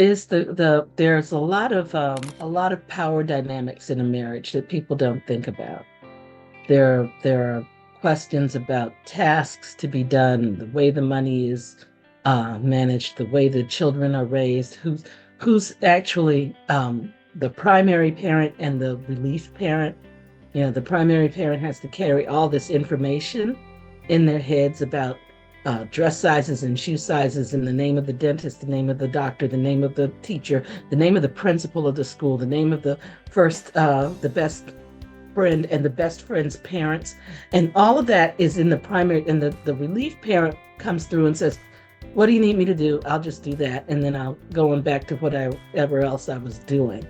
Is there's a lot of power dynamics in a marriage that people don't think about. There are questions about tasks to be done, the way the money is managed, the way the children are raised, who's actually the primary parent and the relief parent. You know, the primary parent has to carry all this information in their heads about dress sizes and shoe sizes and the name of the dentist, the name of the doctor, the name of the teacher, the name of the principal of the school, the name of the best friend and the best friend's parents. And all of that is in the primary, and the relief parent comes through and says, what do you need me to do? I'll just do that. And then I'll go on back to whatever else I was doing.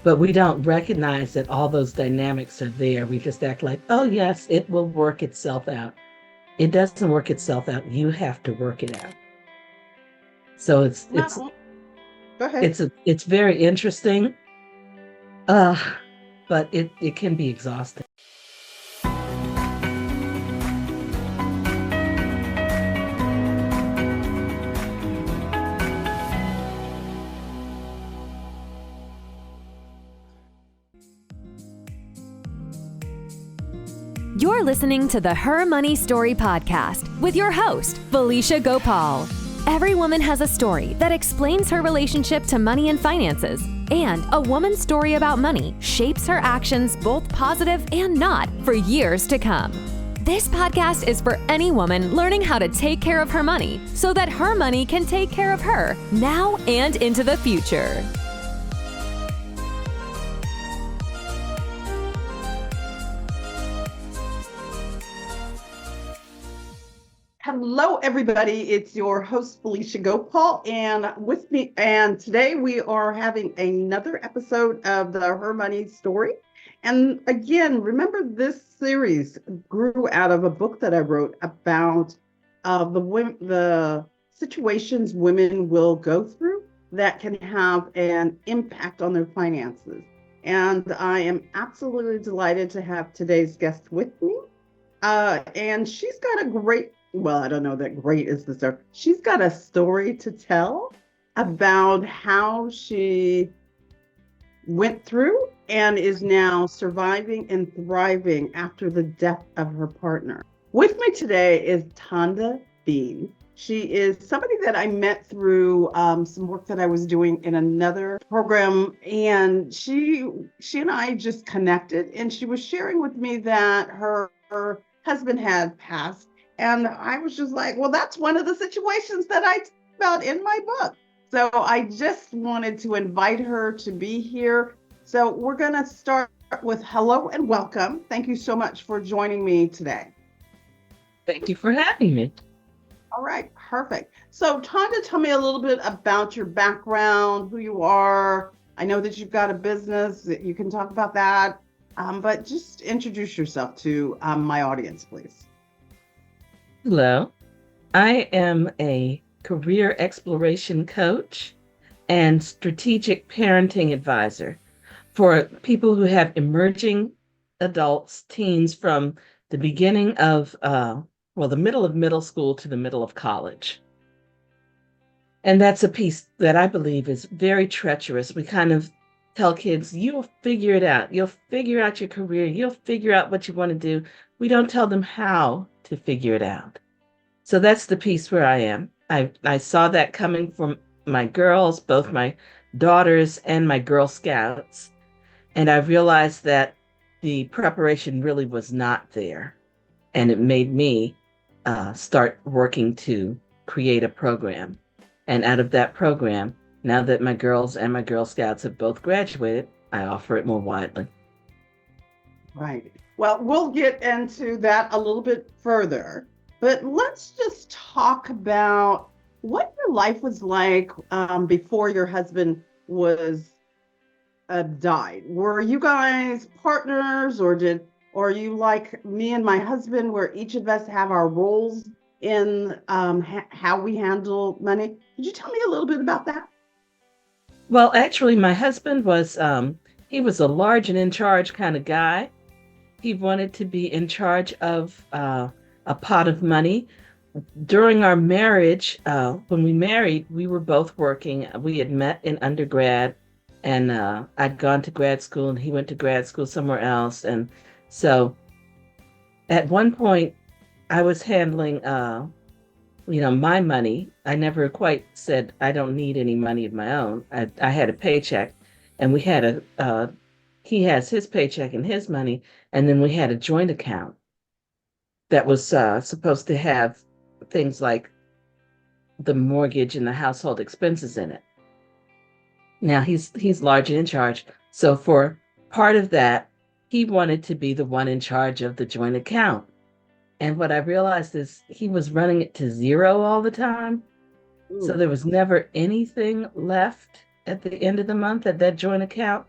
But we don't recognize that all those dynamics are there. We just act like, oh yes, it will work itself out. It doesn't work itself out. You have to work it out. So No, go ahead. it's very interesting, uh, but it can be exhausting. You're listening to the Her Money Story podcast with your host, Felicia Gopaul. Every woman has a story that explains her relationship to money and finances, and a woman's story about money shapes her actions, both positive and not, for years to come. This podcast is for any woman learning how to take care of her money so that her money can take care of her now and into the future. Hello, everybody. It's your host, Felicia Gopaul, and with me, and today we are having another episode of the Her Money Story. And again, remember this series grew out of a book that I wrote about the situations women will go through that can have an impact on their finances. And I am absolutely delighted to have today's guest with me. And she's got a great, well, I don't know that great is the story. She's got a story to tell about how she went through and is now surviving and thriving after the death of her partner. With me today is Tonda Bean. She is somebody that I met through some work that I was doing in another program, and she and I just connected, and she was sharing with me that her husband had passed. And I was just like, well, that's one of the situations that I talk about in my book. So I just wanted to invite her to be here. So we're going to start with hello and welcome. Thank you so much for joining me today. Thank you for having me. All right, perfect. So Tonda, tell me a little bit about your background, who you are. I know that you've got a business, you can talk about that, but just introduce yourself to my audience, please. Hello. I am a career exploration coach and strategic parenting advisor for people who have emerging adults, teens from the beginning of, the middle of middle school to the middle of college. And that's a piece that I believe is very treacherous. We kind of tell kids, you'll figure it out. You'll figure out your career. You'll figure out what you want to do. We don't tell them how to figure it out. So that's the piece where I am. I saw that coming from my girls, both my daughters and my Girl Scouts. And I realized that the preparation really was not there. And it made me start working to create a program. And out of that program, now that my girls and my Girl Scouts have both graduated, I offer it more widely. Right. Well, we'll get into that a little bit further, but let's just talk about what your life was like before your husband was died. Were you guys partners, or are you like me and my husband, where each of us have our roles in how we handle money? Could you tell me a little bit about that? Well, actually, my husband was, he was a large and in charge kind of guy. He wanted to be in charge of a pot of money. during our marriage, when we married, we were both working. We had met in undergrad, and I'd gone to grad school, and he went to grad school somewhere else. And so at one point, I was handling, my money. I never quite said I don't need any money of my own. I had a paycheck, and we had he has his paycheck and his money, and then we had a joint account that was supposed to have things like the mortgage and the household expenses in it. Now he's largely in charge. So for part of that, he wanted to be the one in charge of the joint account. And what I realized is he was running it to zero all the time. So Ooh. there was never anything left at the end of the month at that joint account.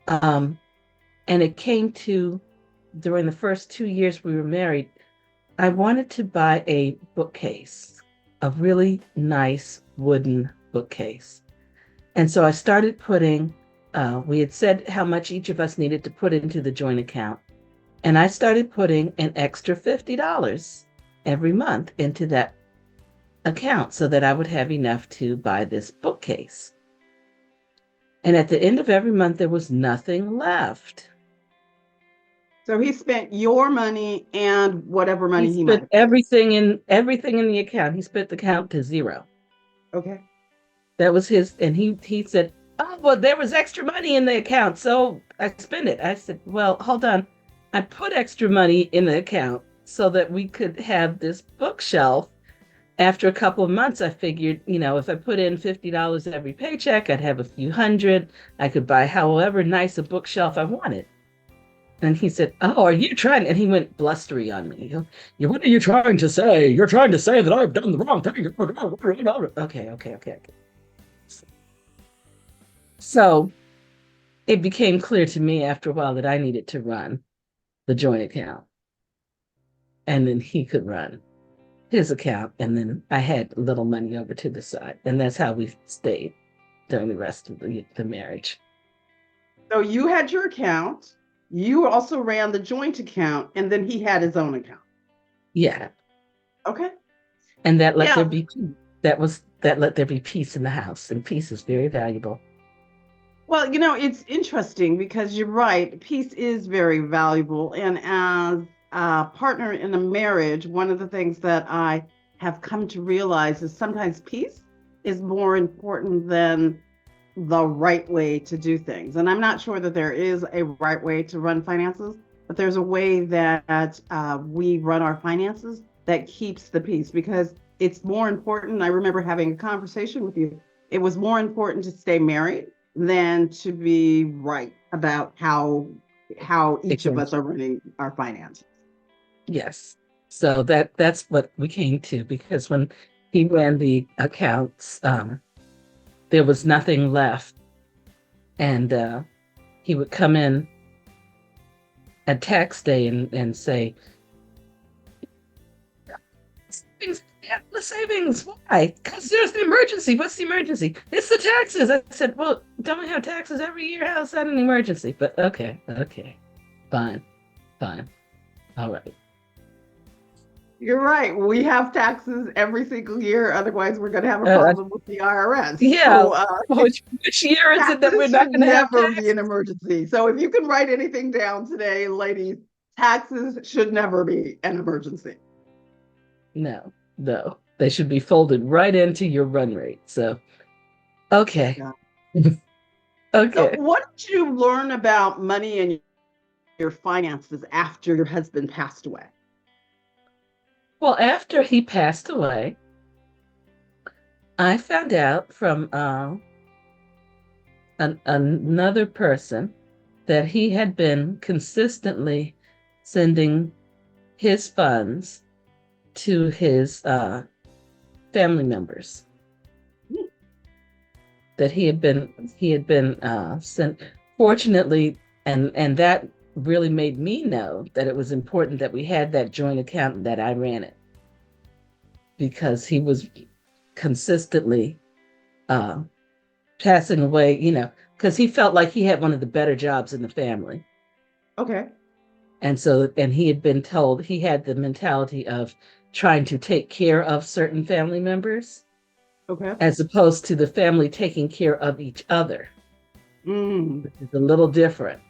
Um, and it came to during the first 2 years we were married, I wanted to buy a bookcase, a really nice wooden bookcase. And so I started we had said how much each of us needed to put into the joint account. And I started putting an extra $50 every month into that account so that I would have enough to buy this bookcase. And at the end of every month, there was nothing left. So he spent your money and whatever money he might spent everything in the account. He spent the account to zero. Okay. That was his, and he said, "Oh, well, there was extra money in the account, so I spent it." I said, "Well, hold on. I put extra money in the account so that we could have this bookshelf." After a couple of months, I figured, if I put in $50 every paycheck, I'd have a few hundred. I could buy however nice a bookshelf I wanted. And he said, "Oh, are you trying?" And he went blustery on me. What are you trying to say? You're trying to say that I've done the wrong thing. Okay. So it became clear to me after a while that I needed to run the joint account. And then he could run his account. And then I had little money over to the side. And that's how we stayed during the rest of the marriage. So you had your account. You also ran the joint account, and then he had his own account. Yeah. Okay. And that let there be that let there be peace in the house, and peace is very valuable. Well, it's interesting because you're right. Peace is very valuable. And as a partner in a marriage, one of the things that I have come to realize is sometimes peace is more important than the right way to do things. And I'm not sure that there is a right way to run finances, but there's a way that we run our finances that keeps the peace, because it's more important. I remember having a conversation with you. It was more important to stay married than to be right about how each of us are running our finances. Yes. So that's what we came to, because when he ran the accounts, there was nothing left. And he would come in at tax day and say, "The savings, why? Because there's the emergency." "What's the emergency?" "It's the taxes." I said, "Well, don't we have taxes every year? How's that an emergency?" But okay. Fine. All right. You're right. We have taxes every single year. Otherwise, we're going to have a problem with the IRS. Yeah. So, which year is it that we're not going to have never be an emergency? So if you can write anything down today, ladies, taxes should never be an emergency. No. They should be folded right into your run rate. So, okay. Yeah. Okay. So what did you learn about money and your finances after your husband passed away? Well, after he passed away, I found out from another person that he had been consistently sending his funds to his family members. That he had been sent. Fortunately, and that really made me know that it was important that we had that joint account and that I ran it, because he was consistently passing away, because he felt like he had one of the better jobs in the family. Okay. And he had been told, he had the mentality of trying to take care of certain family members, Okay. as opposed to the family taking care of each other, which is a little different.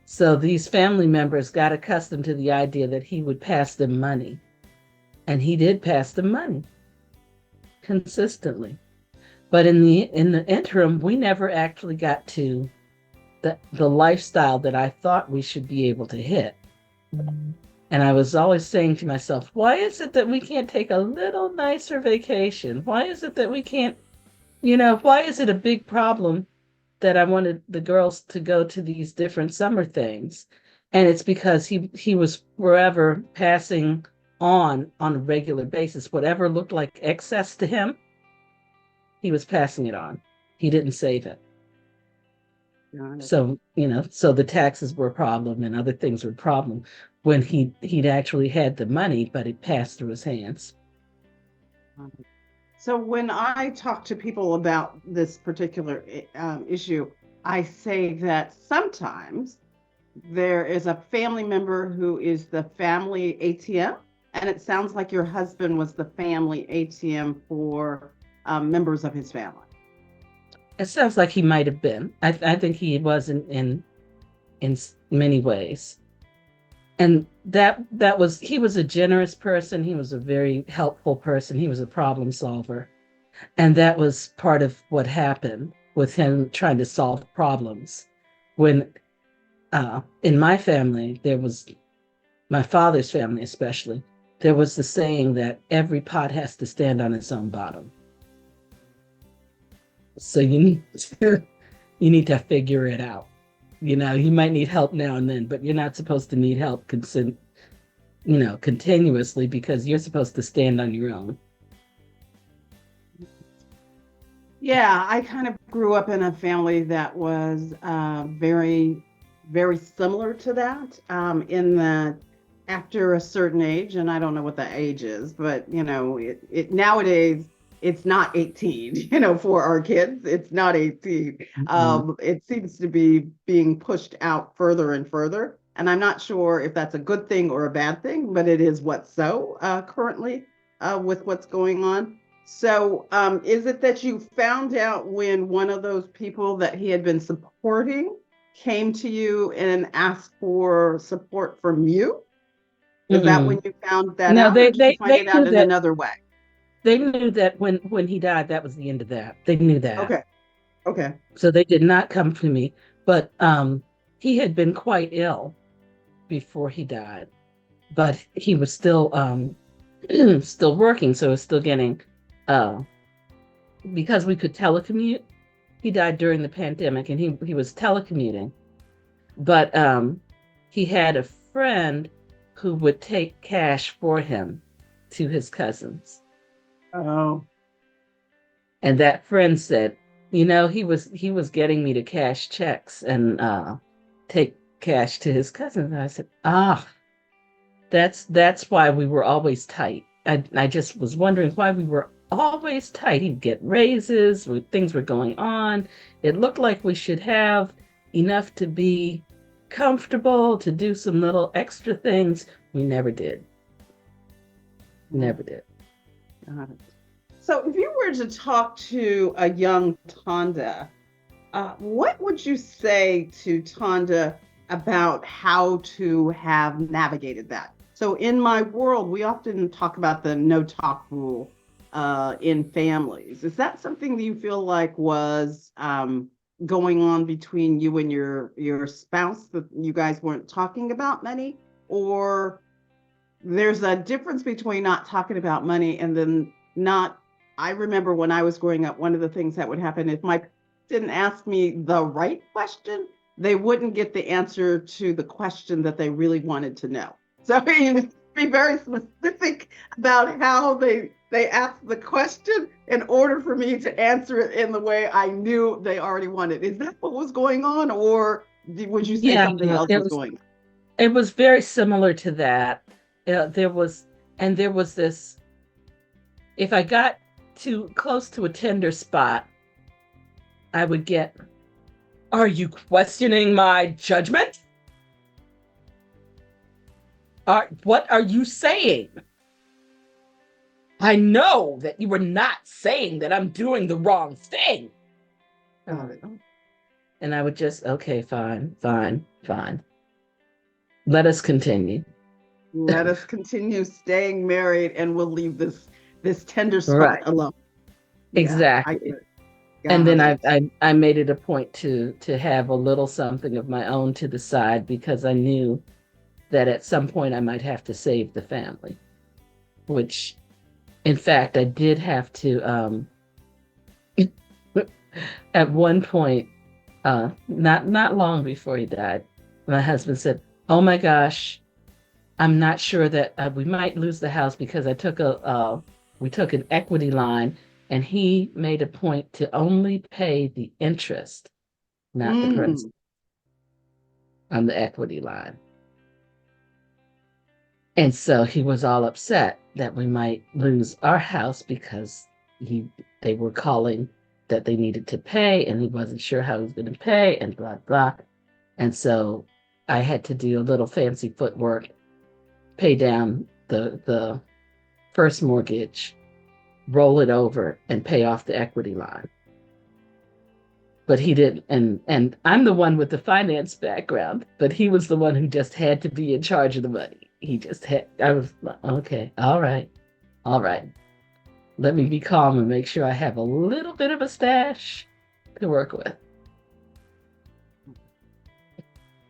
So these family members got accustomed to the idea that he would pass them money. And he did pass them money consistently. But in the interim, we never actually got to the lifestyle that I thought we should be able to hit. And I was always saying to myself, why is it that we can't take a little nicer vacation? Why is it that we can't, why is it a big problem that I wanted the girls to go to these different summer things? And it's because he was forever passing on a regular basis. Whatever looked like excess to him, he was passing it on. He didn't save it. So, so the taxes were a problem and other things were a problem when he'd actually had the money, but it passed through his hands. So when I talk to people about this particular issue, I say that sometimes there is a family member who is the family ATM, and it sounds like your husband was the family ATM for members of his family. It sounds like he might have been. I think he was in many ways. And he was a generous person. He was a very helpful person. He was a problem solver. And that was part of what happened with him trying to solve problems. When in my family, my father's family especially, there was the saying that every pot has to stand on its own bottom. So you need to figure it out. You might need help now and then, but you're not supposed to need help continuously, because you're supposed to stand on your own. Yeah, I kind of grew up in a family that was very, very similar to that, in that after a certain age, and I don't know what the age is, but it nowadays, it's not 18, for our kids. It's not 18. It seems to be being pushed out further and further. And I'm not sure if that's a good thing or a bad thing, but it is what's so currently with what's going on. So is it that you found out when one of those people that he had been supporting came to you and asked for support from you? Is that when you found that out? Or did you find it out in another way? They knew that when he died, that was the end of that. They knew that. Okay. So they did not come to me, but he had been quite ill before he died, but he was still still working, so it was still getting because we could telecommute. He died during the pandemic, and he was telecommuting, but he had a friend who would take cash for him to his cousins. Oh. And that friend said, he was getting me to cash checks and take cash to his cousins. And I said, that's why we were always tight. I just was wondering why we were always tight. He'd get raises, things were going on. It looked like we should have enough to be comfortable, to do some little extra things. We never did. Never did. So if you were to talk to a young Tonda, what would you say to Tonda about how to have navigated that? So in my world, we often talk about the no talk rule in families. Is that something that you feel like was going on between you and your spouse, that you guys weren't talking about money? Or there's a difference between not talking about money and then not. I remember when I was growing up, one of the things that would happen if my parents didn't ask me the right question, they wouldn't get the answer to the question that they really wanted to know. So you be very specific about how they asked the question in order for me to answer it in the way I knew they already wanted. Is that what was going on, or would you say something else was going on? It was very similar to that. There was this, if I got too close to a tender spot, I would get, "Are you questioning my judgment? What are you saying?" I know that you were not saying that I'm doing the wrong thing. And I would just, okay, fine. Let us continue. Let us continue staying married, and we'll leave this tender spot Right. alone. Exactly. And then I made it a point to have a little something of my own to the side, because I knew that at some point I might have to save the family, which in fact I did have to at one point, not long before he died, my husband said, "Oh my gosh, I'm not sure that we might lose the house because we took an equity line," and he made a point to only pay the interest, not the principal, on the equity line. And so he was all upset that we might lose our house because they were calling that they needed to pay, and he wasn't sure how he was going to pay, and blah blah. And so I had to do a little fancy footwork, pay down the first mortgage, roll it over, and pay off the equity line. But he didn't, and I'm the one with the finance background, but he was the one who just had to be in charge of the money. He just had, I was like, okay, all right. Let me be calm and make sure I have a little bit of a stash to work with.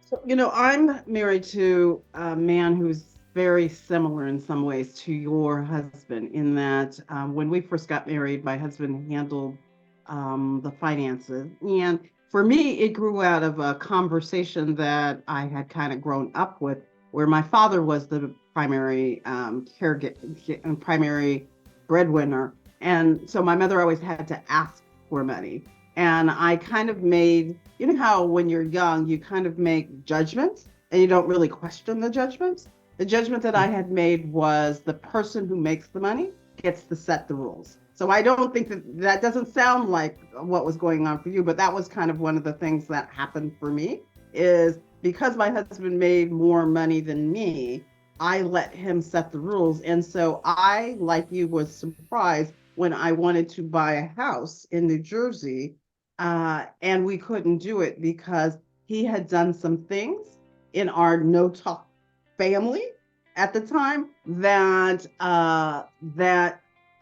So, I'm married to a man who's very similar in some ways to your husband, in that when we first got married, my husband handled the finances. And for me, it grew out of a conversation that I had kind of grown up with, where my father was the primary caregiver and primary breadwinner. And so my mother always had to ask for money. And I kind of made, how when you're young, you kind of make judgments and you don't really question the judgments. The judgment that I had made was the person who makes the money gets to set the rules. So I don't think that doesn't sound like what was going on for you, but that was kind of one of the things that happened for me, is because my husband made more money than me, I let him set the rules. And so I, like you, was surprised when I wanted to buy a house in New Jersey, and we couldn't do it because he had done some things in our no-talk family at the time that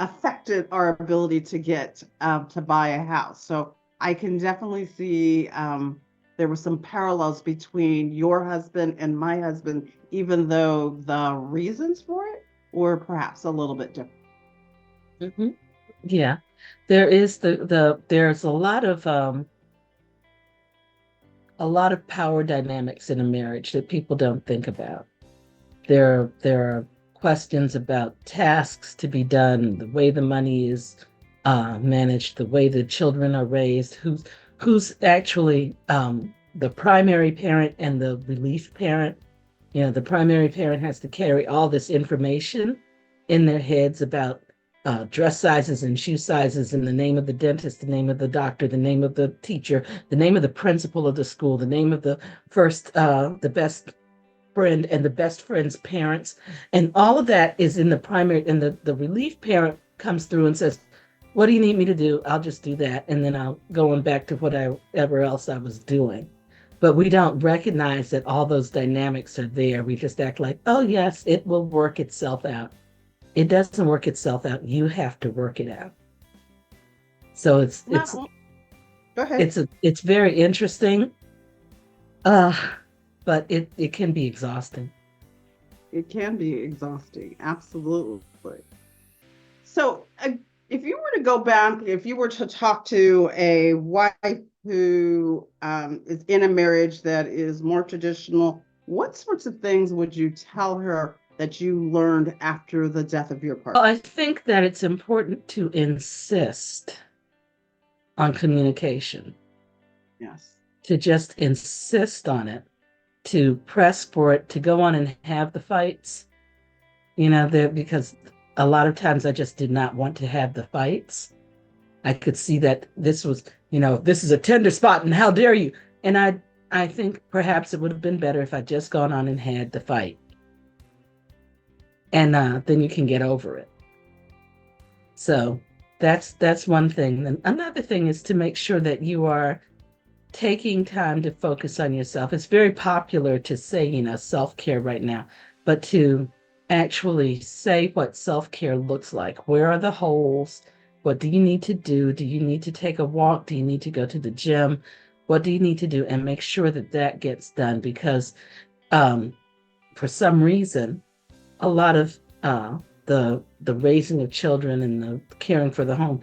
affected our ability to get to buy a house. So I can definitely see there were some parallels between your husband and my husband, even though the reasons for it were perhaps a little bit different. Mm-hmm. Yeah, there is there's a lot of power dynamics in a marriage that people don't think about. There are questions about tasks to be done, the way the money is managed, the way the children are raised, who's actually the primary parent and the relief parent. The primary parent has to carry all this information in their heads about dress sizes and shoe sizes, and the name of the dentist, the name of the doctor, the name of the teacher, the name of the principal of the school, the name of the best friend and the best friend's parents. And all of that is in the primary, and the relief parent comes through and says, "What do you need me to do? I'll just do that. And then I'll go on back to whatever else I was doing." But we don't recognize that all those dynamics are there. We just act like, oh yes, it will work itself out. It doesn't work itself out. You have to work it out. So it's Go ahead. it's very interesting. But it can be exhausting. It can be exhausting, absolutely. So if you were to go back, if you were to talk to a wife who is in a marriage that is more traditional, what sorts of things would you tell her that you learned after the death of your partner? Well, I think that it's important to insist on communication. Yes. To just insist on it, to press for it, to go on and have the fights, because a lot of times I just did not want to have the fights. I could see that this was, this is a tender spot and how dare you? And I think perhaps it would have been better if I'd just gone on and had the fight. And then you can get over it. So that's one thing. And another thing is to make sure that you are taking time to focus on yourself. It's very popular to say, self-care right now, but to actually say what self-care looks like. Where are the holes? What do you need to do? Do you need to take a walk? Do you need to go to the gym? What do you need to do? And make sure that that gets done because um, for some reason, a lot of the raising of children and the caring for the home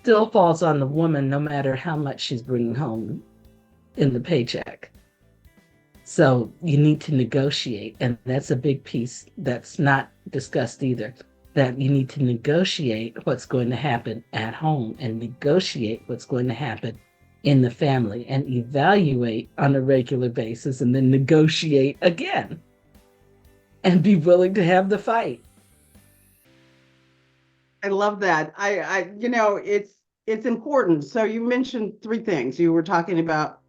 still falls on the woman, no matter how much she's bringing home in the paycheck. So you need to negotiate, and that's a big piece that's not discussed either. That you need to negotiate what's going to happen at home and negotiate what's going to happen in the family and evaluate on a regular basis and then negotiate again and be willing to have the fight. I love that. It's important. So you mentioned three things. You were talking about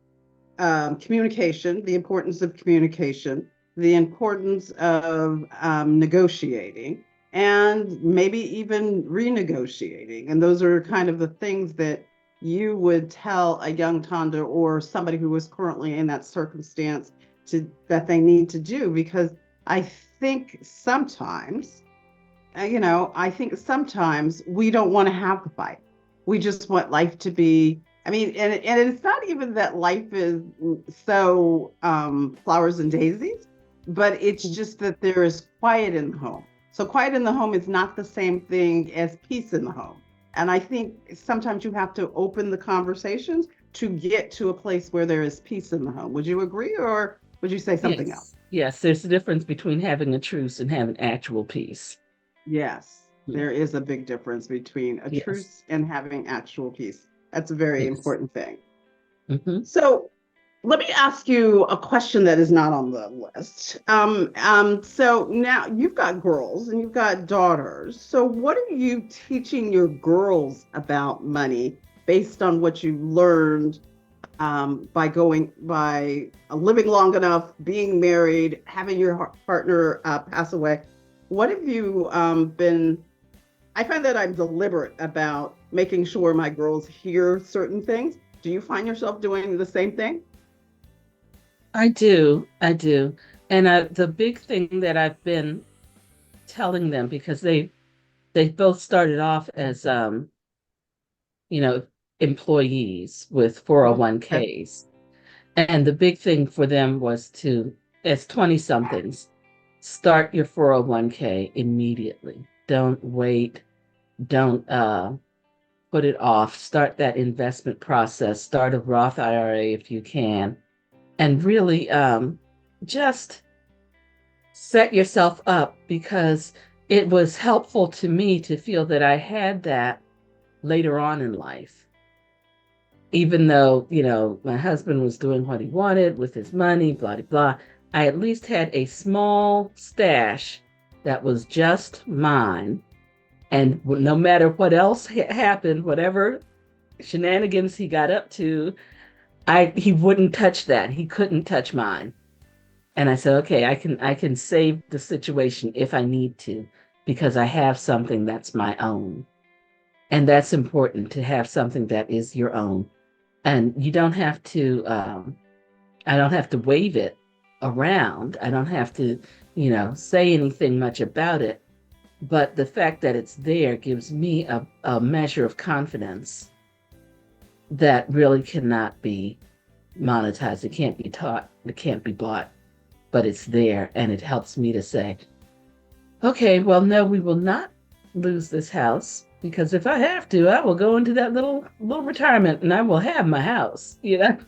communication, the importance of communication, the importance of negotiating, and maybe even renegotiating. And those are kind of the things that you would tell a young Tonda or somebody who was currently in that circumstance that they need to do. Because I think sometimes, we don't want to have the fight. We just want life to be, and it's not even that life is so flowers and daisies, but it's just that there is quiet in the home. So quiet in the home is not the same thing as peace in the home. And I think sometimes you have to open the conversations to get to a place where there is peace in the home. Would you agree, or would you say something else? Yes, there's a difference between having a truce and having actual peace. Yes, there is a big difference between a truce and having actual peace. That's a very important thing. Mm-hmm. So let me ask you a question that is not on the list. So now you've got girls and you've got daughters. So what are you teaching your girls about money based on what you learned by living long enough, being married, having your partner pass away? What have you I find that I'm deliberate about making sure my girls hear certain things. Do you find yourself doing the same thing? I do. And the big thing that I've been telling them, because they both started off as, employees with 401ks. And the big thing for them was to, as 20 somethings, start your 401k immediately. Don't wait. Don't put it off. Start that investment process. Start a Roth IRA if you can. And really just set yourself up, because it was helpful to me to feel that I had that later on in life. Even though, my husband was doing what he wanted with his money, blah, blah, blah, I at least had a small stash that was just mine. And no matter what else happened, whatever shenanigans he got up to, he wouldn't touch that. He couldn't touch mine. And I said, okay, I can save the situation if I need to, because I have something that's my own. And that's important, to have something that is your own. And you don't have to, I don't have to wave it around. I don't have to, say anything much about it. But the fact that it's there gives me a measure of confidence that really cannot be monetized. It can't be taught. It can't be bought. But it's there, and it helps me to say, okay, well, no, we will not lose this house, because if I have to, I will go into that little retirement and I will have my house. Didn't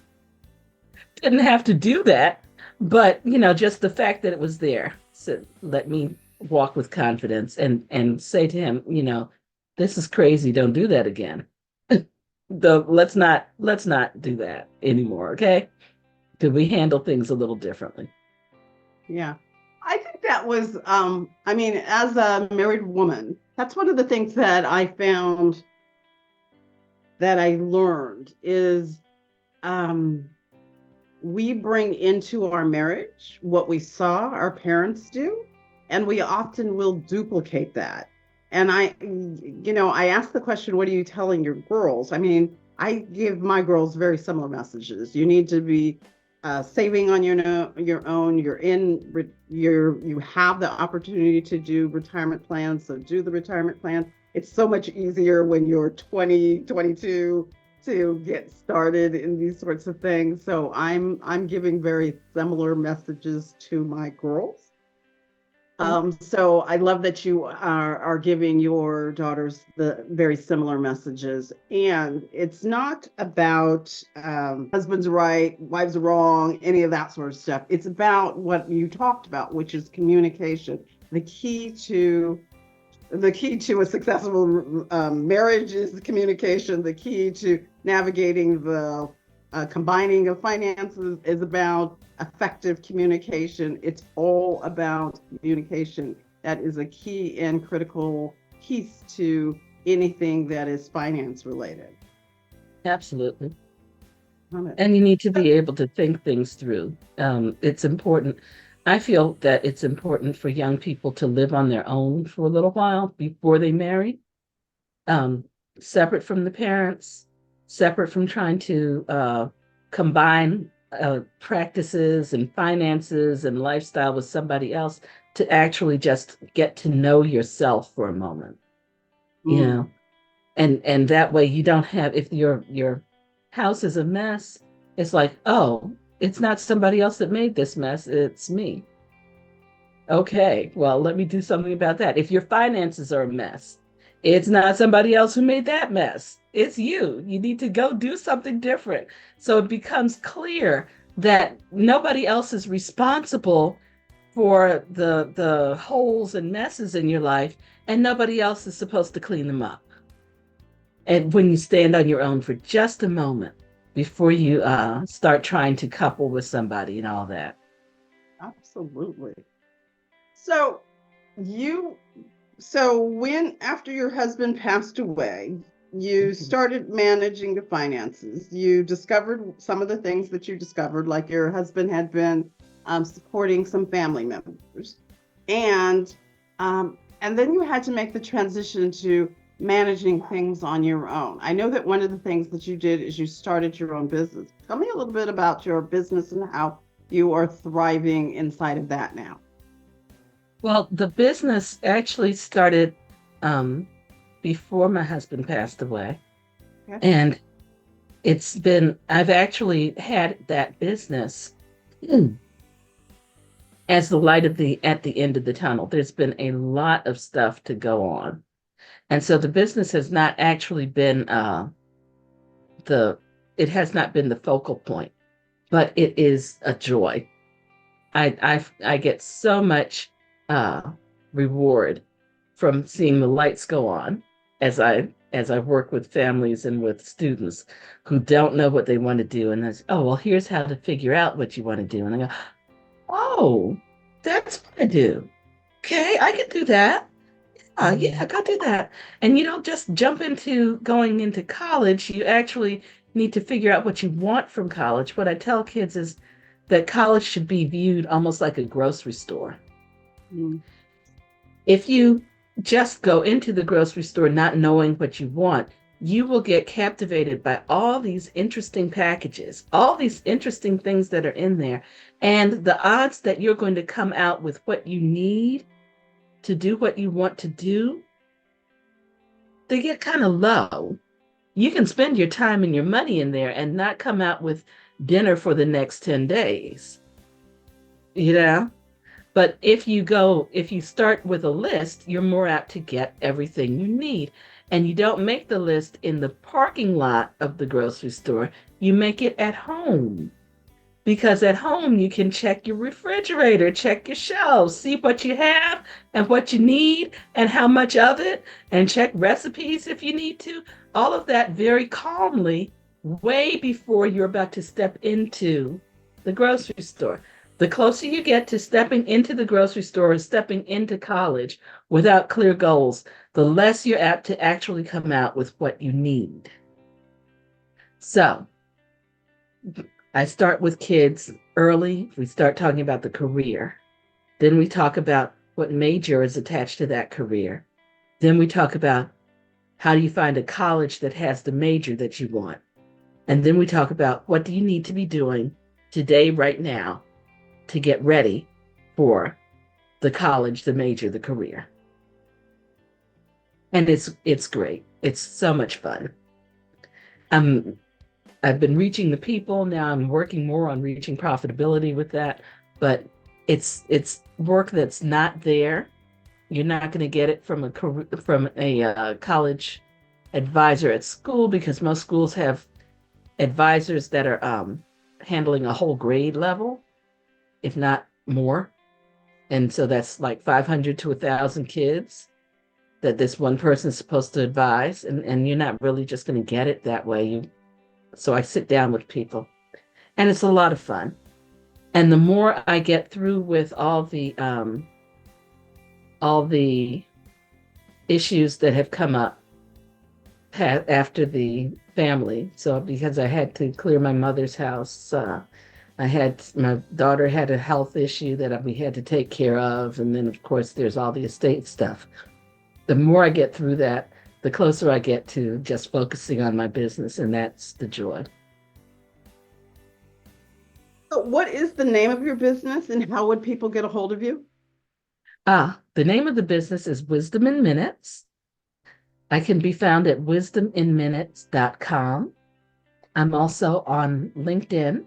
have to do that, but just the fact that it was there, so let me walk with confidence and say to him, this is crazy. Don't do that again. Let's not do that anymore. Okay. Do we handle things a little differently? Yeah. I think that was, as a married woman, that's one of the things that I found that I learned is, we bring into our marriage what we saw our parents do, and we often will duplicate that. And I asked the question, what are you telling your girls? I mean, I give my girls very similar messages. You need to be saving on your own. You have the opportunity to do retirement plans, so do the retirement plan. It's so much easier when you're 20, 22 to get started in these sorts of things. So I'm giving very similar messages to my girls. So I love that you are giving your daughters the very similar messages. And it's not about husband's right, wives are wrong, any of that sort of stuff. It's about what you talked about, which is communication. The key to a successful marriage is communication. The key to navigating the combining of finances is about effective communication. It's all about communication. That is a key and critical piece to anything that is finance related. Absolutely. And you need to be able to think things through. It's important. I feel that it's important for young people to live on their own for a little while before they marry, separate from the parents, separate from trying to combine practices and finances and lifestyle with somebody else, to actually just get to know yourself for a moment, you know, and that way you don't have, if your house is a mess, it's like, oh, it's not somebody else that made this mess, it's me. Okay, well, let me do something about that. If your finances are a mess, it's not somebody else who made that mess. It's you. You need to go do something different. So it becomes clear that nobody else is responsible for the holes and messes in your life, and nobody else is supposed to clean them up. And when you stand on your own for just a moment before you start trying to couple with somebody and all that. Absolutely. So when, after your husband passed away, you started managing the finances. You discovered some of the things that you discovered, like your husband had been supporting some family members. And then you had to make the transition to managing things on your own. I know that one of the things that you did is you started your own business. Tell me a little bit about your business and how you are thriving inside of that now. Well, the business actually started before my husband passed away. Okay. And I've actually had that business as the light at the end of the tunnel. There's been a lot of stuff to go on. And so the business has not actually been it has not been the focal point, but it is a joy. I get so much reward from seeing the lights go on as I work with families and with students who don't know what they want to do. And I say, oh, well, here's how to figure out what you want to do. And I go, oh, that's what I do. Okay, I can do that. Yeah, I can do that. And you don't just jump into going into college. You actually need to figure out what you want from college. What I tell kids is that college should be viewed almost like a grocery store. Mm. If you just go into the grocery store not knowing what you want, you will get captivated by all these interesting packages, all these interesting things that are in there. And the odds that you're going to come out with what you need to do what you want to do, they get kind of low. You can spend your time and your money in there and not come out with dinner for the next 10 days. You know? But if you start with a list, you're more apt to get everything you need. And you don't make the list in the parking lot of the grocery store. You make it at home. Because at home, you can check your refrigerator, check your shelves, see what you have and what you need and how much of it, and check recipes if you need to. All of that very calmly, way before you're about to step into the grocery store. The closer you get to stepping into the grocery store or stepping into college without clear goals, the less you're apt to actually come out with what you need. So, I start with kids early. We start talking about the career. Then we talk about what major is attached to that career. Then we talk about how do you find a college that has the major that you want. And then we talk about what do you need to be doing today, right now, to get ready for the college, the major, the career. And it's great. It's so much fun. I've been reaching the people. Now I'm working more on reaching profitability with that, but it's work that's not there. You're not going to get it from a college advisor at school, because most schools have advisors that are handling a whole grade level, if not more. And so that's like 500 to 1,000 kids that this one person is supposed to advise. And you're not really just going to get it that way. So I sit down with people, and it's a lot of fun. And the more I get through with all the issues that have come up after the family. So because I had to clear my mother's house, my daughter had a health issue that we had to take care of. And then of course there's all the estate stuff. The more I get through that, the closer I get to just focusing on my business, and that's the joy. So what is the name of your business, and how would people get a hold of you? The name of the business is Wisdom in Minutes. I can be found at wisdominminutes.com. I'm also on LinkedIn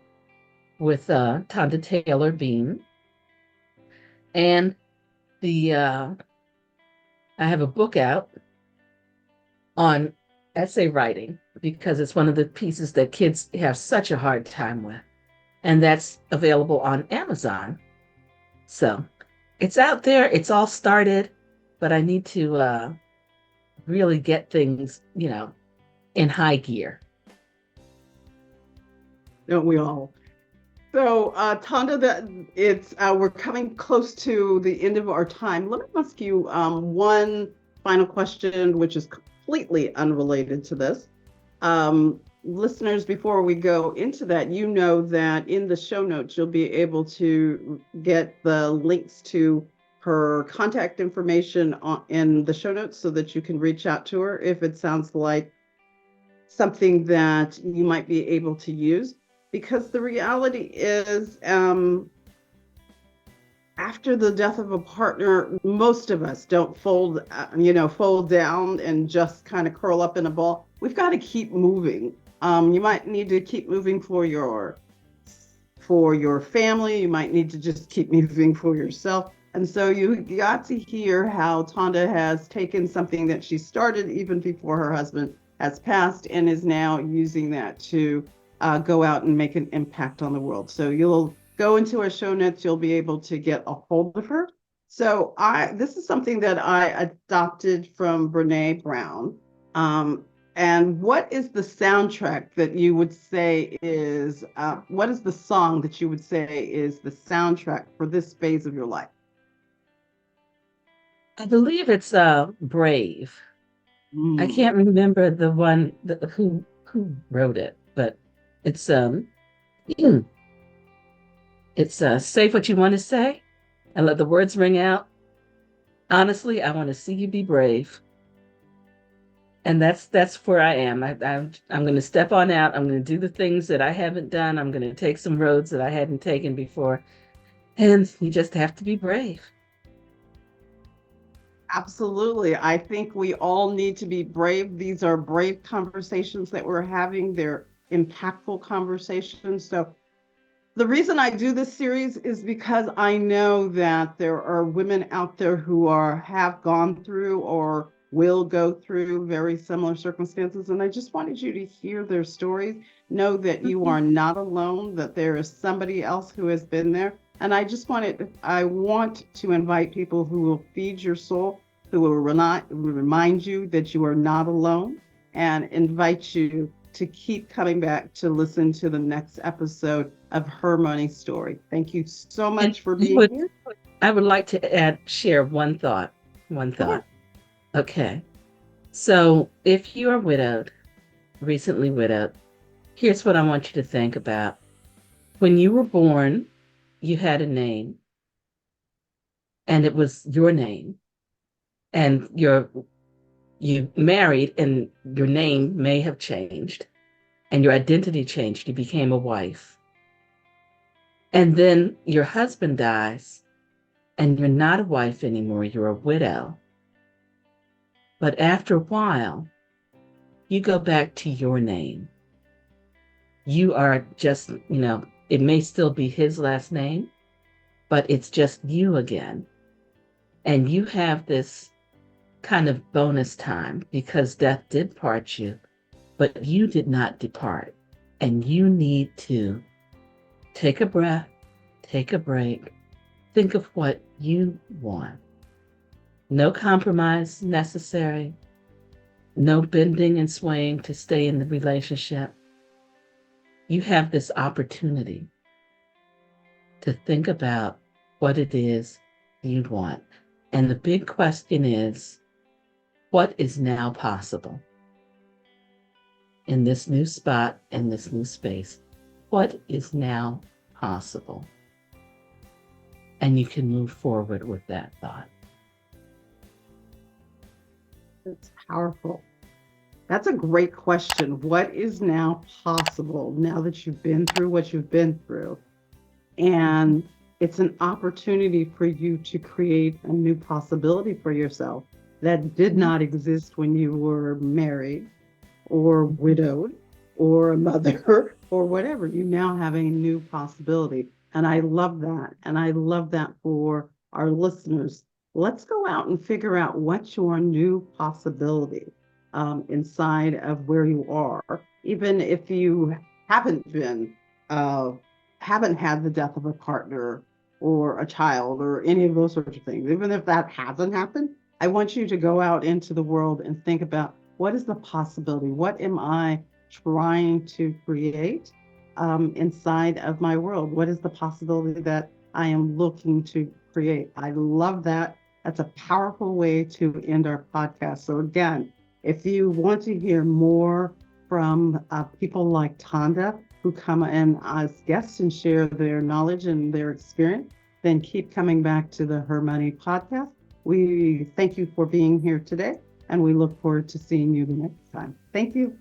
with Tonda Bean. And I have a book out on essay writing, because it's one of the pieces that kids have such a hard time with. And that's available on Amazon. So it's out there, it's all started, but I need to really get things, in high gear. Don't we all? So, Tonda, we're coming close to the end of our time. Let me ask you one final question, which is completely unrelated to this. Listeners, before we go into that, you know that in the show notes, you'll be able to get the links to her contact information in the show notes, so that you can reach out to her if it sounds like something that you might be able to use. Because the reality is, after the death of a partner, most of us don't fold down and just kind of curl up in a ball. We've got to keep moving. You might need to keep moving for your family. You might need to just keep moving for yourself. And so you got to hear how Tonda has taken something that she started even before her husband has passed, and is now using that to go out and make an impact on the world. So you'll go into our show notes, you'll be able to get a hold of her. So this is something that I adopted from Brene Brown. And what is the soundtrack that you would say is, what is the song that you would say is the soundtrack for this phase of your life? I believe it's Brave. I can't remember the one who wrote it, but it's it's say what you want to say and let the words ring out. Honestly, I want to see you be brave. And that's where I am. I'm going to step on out. I'm going to do the things that I haven't done. I'm going to take some roads that I hadn't taken before. And you just have to be brave. Absolutely. I think we all need to be brave. These are brave conversations that we're having. They're impactful conversations. So the reason I do this series is because I know that there are women out there who have gone through or will go through very similar circumstances. And I just wanted you to hear their stories, know that you are not alone, that there is somebody else who has been there. And I want to invite people who will feed your soul, who will remind you that you are not alone, and invite you to keep coming back to listen to the next episode of Her Money Story. Thank you so much for being here. I would like to share one thought. Sure. Okay. So if you are recently widowed, here's what I want you to think about. When you were born, you had a name, and it was your name, and your you married and your name may have changed and your identity changed. You became a wife. And then your husband dies and you're not a wife anymore. You're a widow. But after a while, you go back to your name. You are just, it may still be his last name, but it's just you again. And you have this kind of bonus time because death did part you, but you did not depart. And you need to take a breath, take a break, think of what you want. No compromise necessary, no bending and swaying to stay in the relationship. You have this opportunity to think about what it is you want. And the big question is, what is now possible in this new spot, in this new space? What is now possible? And you can move forward with that thought. It's powerful. That's a great question. What is now possible now that you've been through what you've been through? And it's an opportunity for you to create a new possibility for yourself that did not exist when you were married or widowed or a mother or whatever. You now have a new possibility. And I love that. And I love that for our listeners. Let's go out and figure out what's your new possibility inside of where you are. Even if you haven't had the death of a partner or a child or any of those sorts of things, even if that hasn't happened, I want you to go out into the world and think about what is the possibility? What am I trying to create inside of my world? What is the possibility that I am looking to create? I love that. That's a powerful way to end our podcast. So again, if you want to hear more from people like Tonda, who come in as guests and share their knowledge and their experience, then keep coming back to the Her Money podcast. We thank you for being here today, and we look forward to seeing you the next time. Thank you.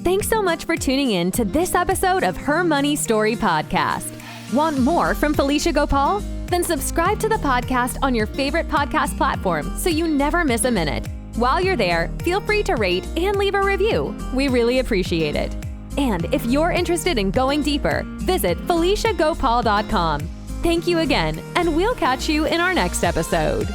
Thanks so much for tuning in to this episode of Her Money Story Podcast. Want more from Felicia Gopaul? Then subscribe to the podcast on your favorite podcast platform so you never miss a minute. While you're there, feel free to rate and leave a review. We really appreciate it. And if you're interested in going deeper, visit FeliciaGopaul.com. Thank you again, and we'll catch you in our next episode.